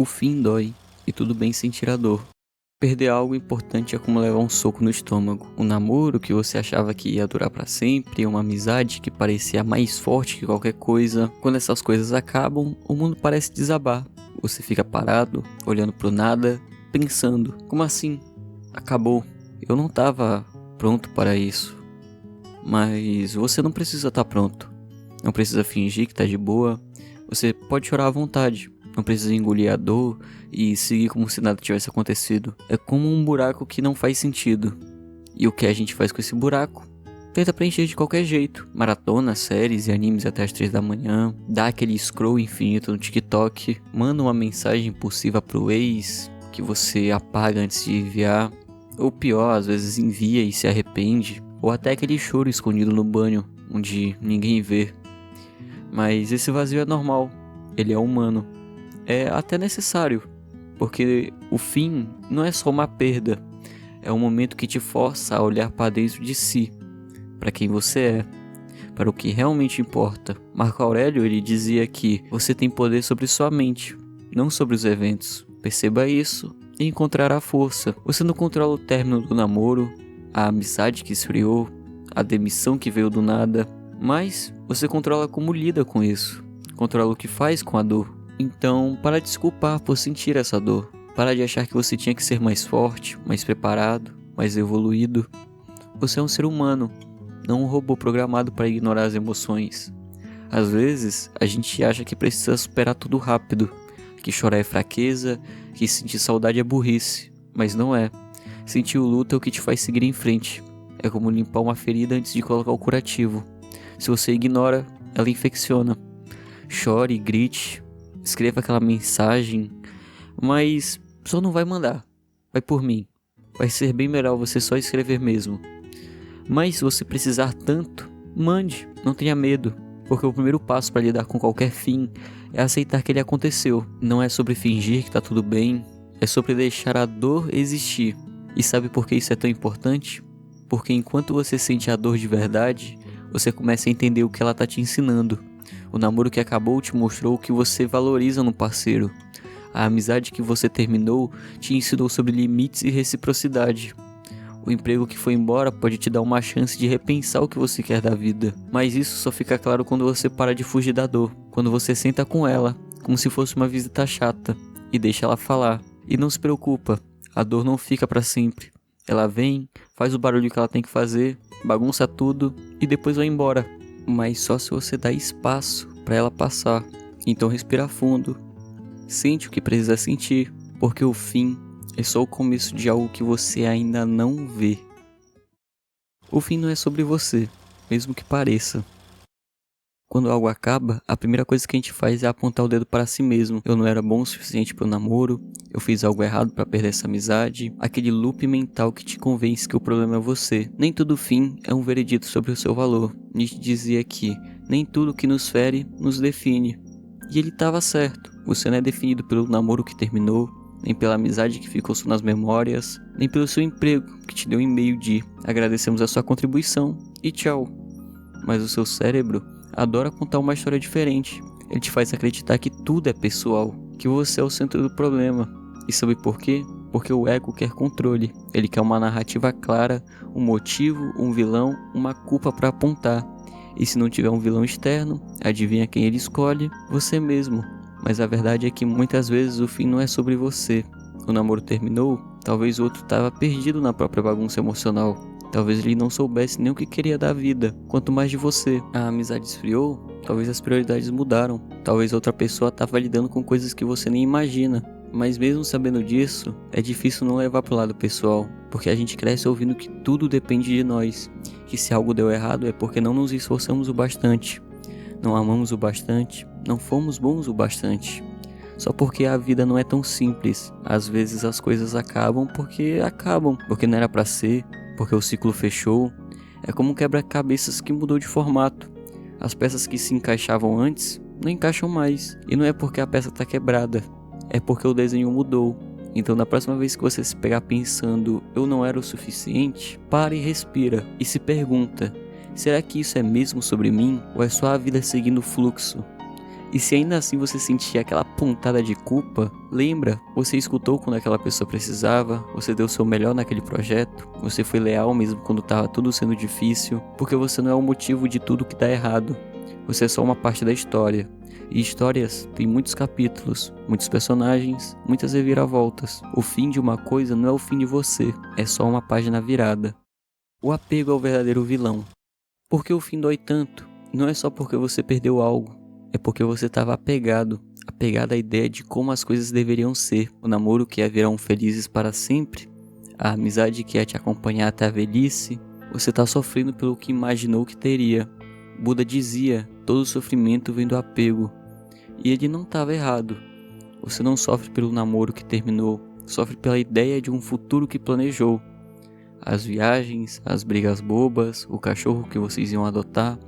O fim dói, e tudo bem sentir a dor. Perder algo importante é como levar um soco no estômago. Um namoro que você achava que ia durar pra sempre, uma amizade que parecia mais forte que qualquer coisa. Quando essas coisas acabam, o mundo parece desabar. Você fica parado, olhando pro nada, pensando: como assim? Acabou. Eu não tava pronto para isso. Mas você não precisa estar pronto. Não precisa fingir que tá de boa. Você pode chorar à vontade. Não precisa engolir a dor e seguir como se nada tivesse acontecido. É como um buraco que não faz sentido. E o que a gente faz com esse buraco? Tenta preencher de qualquer jeito. Maratona, séries e animes até as 3 da manhã. Dá aquele scroll infinito no TikTok. Manda uma mensagem impulsiva pro ex que você apaga antes de enviar. Ou pior, às vezes envia e se arrepende. Ou até aquele choro escondido no banho, onde ninguém vê. Mas esse vazio é normal. Ele é humano. É até necessário, porque o fim não é só uma perda, é um momento que te força a olhar para dentro de si, para quem você é, para o que realmente importa. Marco Aurélio, ele dizia que você tem poder sobre sua mente, não sobre os eventos. Perceba isso e encontrará força. Você não controla o término do namoro, a amizade que esfriou, a demissão que veio do nada, mas você controla como lida com isso, controla o que faz com a dor. Então, para de se culpar por sentir essa dor. Para de achar que você tinha que ser mais forte, mais preparado, mais evoluído. Você é um ser humano, não um robô programado para ignorar as emoções. Às vezes, a gente acha que precisa superar tudo rápido, que chorar é fraqueza, que sentir saudade é burrice, mas não é. Sentir o luto é o que te faz seguir em frente. É como limpar uma ferida antes de colocar o curativo. Se você ignora, ela infecciona. Chore, grite, escreva aquela mensagem, mas só não vai mandar. Vai por mim. Vai ser bem melhor você só escrever mesmo. Mas se você precisar tanto, mande, não tenha medo, porque o primeiro passo para lidar com qualquer fim é aceitar que ele aconteceu. Não é sobre fingir que tá tudo bem, é sobre deixar a dor existir. E sabe por que isso é tão importante? Porque enquanto você sente a dor de verdade, você começa a entender o que ela tá te ensinando. O namoro que acabou te mostrou o que você valoriza no parceiro. A amizade que você terminou te ensinou sobre limites e reciprocidade. O emprego que foi embora pode te dar uma chance de repensar o que você quer da vida. Mas isso só fica claro quando você para de fugir da dor. Quando você senta com ela, como se fosse uma visita chata, e deixa ela falar. E não se preocupa, a dor não fica para sempre. Ela vem, faz o barulho que ela tem que fazer, bagunça tudo e depois vai embora. Mas só se você dá espaço para ela passar. Então respira fundo, sente o que precisa sentir, porque o fim é só o começo de algo que você ainda não vê. O fim não é sobre você, mesmo que pareça. Quando algo acaba, a primeira coisa que a gente faz é apontar o dedo para si mesmo. Eu não era bom o suficiente para o namoro, eu fiz algo errado para perder essa amizade. Aquele loop mental que te convence que o problema é você. Nem todo fim é um veredito sobre o seu valor. Nietzsche dizia que nem tudo que nos fere nos define. E ele estava certo. Você não é definido pelo namoro que terminou, nem pela amizade que ficou só nas memórias, nem pelo seu emprego que te deu um e-mail de agradecemos a sua contribuição e tchau. Mas o seu cérebro adora contar uma história diferente. Ele te faz acreditar que tudo é pessoal, que você é o centro do problema. E sabe por quê? Porque o ego quer controle. Ele quer uma narrativa clara, um motivo, um vilão, uma culpa para apontar. E se não tiver um vilão externo, adivinha quem ele escolhe? Você mesmo. Mas a verdade é que muitas vezes o fim não é sobre você. O namoro terminou, talvez o outro estava perdido na própria bagunça emocional. Talvez ele não soubesse nem o que queria da vida, quanto mais de você. A amizade esfriou, talvez as prioridades mudaram. Talvez outra pessoa estava lidando com coisas que você nem imagina. Mas mesmo sabendo disso, é difícil não levar pro lado pessoal, porque a gente cresce ouvindo que tudo depende de nós, que se algo deu errado é porque não nos esforçamos o bastante, não amamos o bastante, não fomos bons o bastante. Só porque a vida não é tão simples. Às vezes as coisas acabam, porque não era pra ser, porque o ciclo fechou. É como um quebra-cabeças que mudou de formato. As peças que se encaixavam antes, não encaixam mais. E não é porque a peça tá quebrada, é porque o desenho mudou. Então na próxima vez que você se pegar pensando, eu não era o suficiente, para e respira, e se pergunta, será que isso é mesmo sobre mim? Ou é só a vida seguindo o fluxo? E se ainda assim você sentir aquela pontada de culpa, lembra, você escutou quando aquela pessoa precisava, você deu o seu melhor naquele projeto, você foi leal mesmo quando estava tudo sendo difícil, porque você não é o motivo de tudo que dá errado. Você é só uma parte da história. E histórias têm muitos capítulos, muitos personagens, muitas reviravoltas. O fim de uma coisa não é o fim de você, é só uma página virada. O apego é o verdadeiro vilão. Por que o fim dói tanto? Não é só porque você perdeu algo, é porque você estava apegado à ideia de como as coisas deveriam ser. O namoro que ia virar felizes para sempre, a amizade que ia te acompanhar até a velhice. Você está sofrendo pelo que imaginou que teria. Buda dizia, todo sofrimento vem do apego. E ele não estava errado. Você não sofre pelo namoro que terminou, sofre pela ideia de um futuro que planejou. As viagens, as brigas bobas, o cachorro que vocês iam adotar.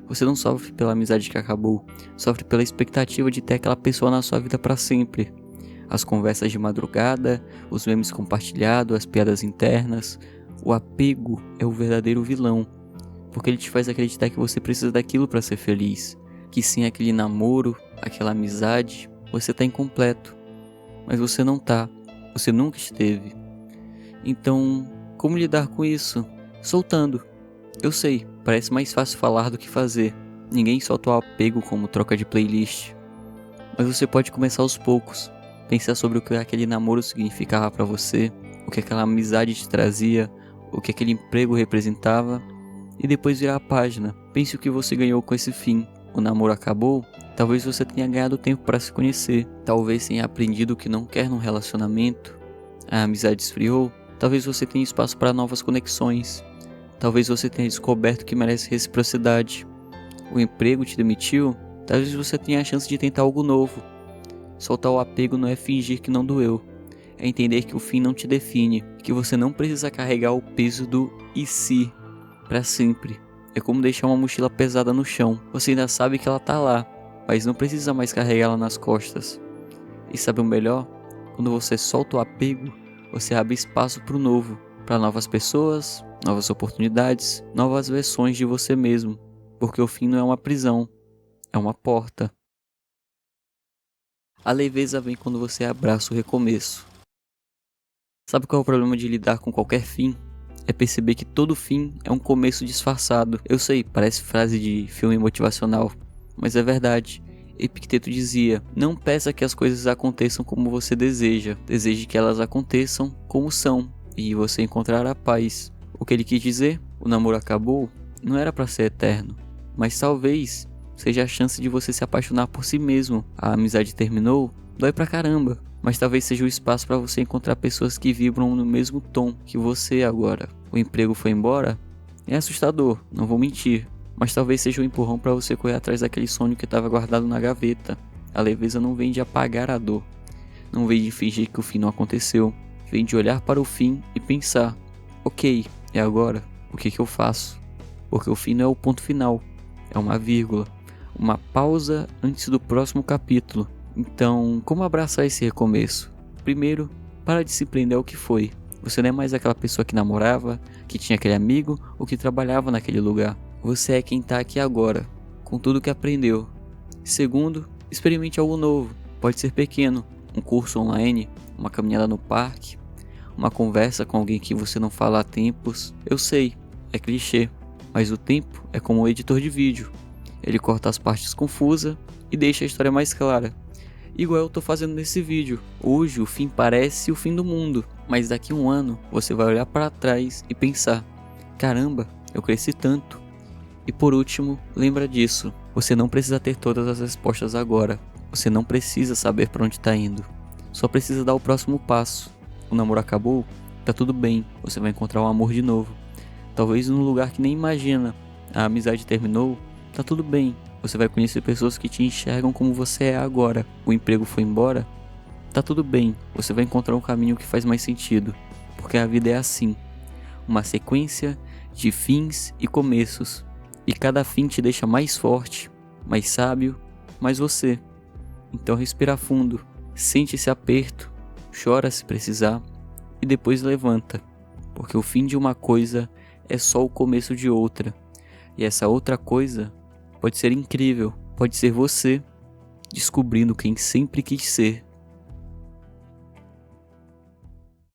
Você não sofre pela amizade que acabou, sofre pela expectativa de ter aquela pessoa na sua vida para sempre. As conversas de madrugada, os memes compartilhados, as piadas internas. O apego é o verdadeiro vilão, porque ele te faz acreditar que você precisa daquilo para ser feliz, que sem aquele namoro, aquela amizade, você tá incompleto. Mas você não tá, você nunca esteve. Então, como lidar com isso? Soltando. Eu sei, parece mais fácil falar do que fazer. Ninguém solta o apego como troca de playlist. Mas você pode começar aos poucos. Pensar sobre o que aquele namoro significava pra você, o que aquela amizade te trazia, o que aquele emprego representava, e depois virar a página. Pense o que você ganhou com esse fim. O namoro acabou? Talvez você tenha ganhado tempo para se conhecer. Talvez tenha aprendido o que não quer num relacionamento. A amizade esfriou? Talvez você tenha espaço para novas conexões. Talvez você tenha descoberto que merece reciprocidade. O emprego te demitiu? Talvez você tenha a chance de tentar algo novo. Soltar o apego não é fingir que não doeu. É entender que o fim não te define, que você não precisa carregar o peso do e se para sempre. É como deixar uma mochila pesada no chão. Você ainda sabe que ela tá lá, mas não precisa mais carregá-la nas costas. E sabe o melhor? Quando você solta o apego, você abre espaço para o novo, para novas pessoas, novas oportunidades, novas versões de você mesmo. Porque o fim não é uma prisão, é uma porta. A leveza vem quando você abraça o recomeço. Sabe qual é o problema de lidar com qualquer fim? É perceber que todo fim é um começo disfarçado. Eu sei, parece frase de filme motivacional, mas é verdade. Epicteto dizia, não peça que as coisas aconteçam como você deseja, deseje que elas aconteçam como são, e você encontrará paz. O que ele quis dizer? O namoro acabou? Não era para ser eterno, mas talvez seja a chance de você se apaixonar por si mesmo. A amizade terminou? Dói pra caramba, mas talvez seja o espaço para você encontrar pessoas que vibram no mesmo tom que você agora. O emprego foi embora? É assustador, não vou mentir, mas talvez seja um empurrão para você correr atrás daquele sonho que estava guardado na gaveta. A leveza não vem de apagar a dor, não vem de fingir que o fim não aconteceu, vem de olhar para o fim e pensar, ok, e agora? O que eu faço? Porque o fim não é o ponto final, é uma vírgula, uma pausa antes do próximo capítulo. Então, como abraçar esse recomeço? Primeiro, para de se prender ao que foi. Você não é mais aquela pessoa que namorava, que tinha aquele amigo ou que trabalhava naquele lugar. Você é quem está aqui agora, com tudo que aprendeu. Segundo, experimente algo novo. Pode ser pequeno, um curso online, uma caminhada no parque, uma conversa com alguém que você não fala há tempos. Eu sei, é clichê, mas o tempo é como um editor de vídeo. Ele corta as partes confusas e deixa a história mais clara. Igual eu tô fazendo nesse vídeo. Hoje o fim parece o fim do mundo, mas daqui a um ano você vai olhar para trás e pensar, caramba, eu cresci tanto. E por último, lembra disso, você não precisa ter todas as respostas agora. Você não precisa saber para onde tá indo. Só precisa dar o próximo passo. O namoro acabou? Tá tudo bem, você vai encontrar o amor de novo. Talvez num lugar que nem imagina. A amizade terminou? Tá tudo bem. Você vai conhecer pessoas que te enxergam como você é agora. O emprego foi embora? Tá tudo bem, você vai encontrar um caminho que faz mais sentido. Porque a vida é assim. Uma sequência de fins e começos. E cada fim te deixa mais forte, mais sábio, mais você. Então respira fundo, sente esse aperto, chora se precisar e depois levanta. Porque o fim de uma coisa é só o começo de outra. E essa outra coisa pode ser incrível, pode ser você. descobrindo quem sempre quis ser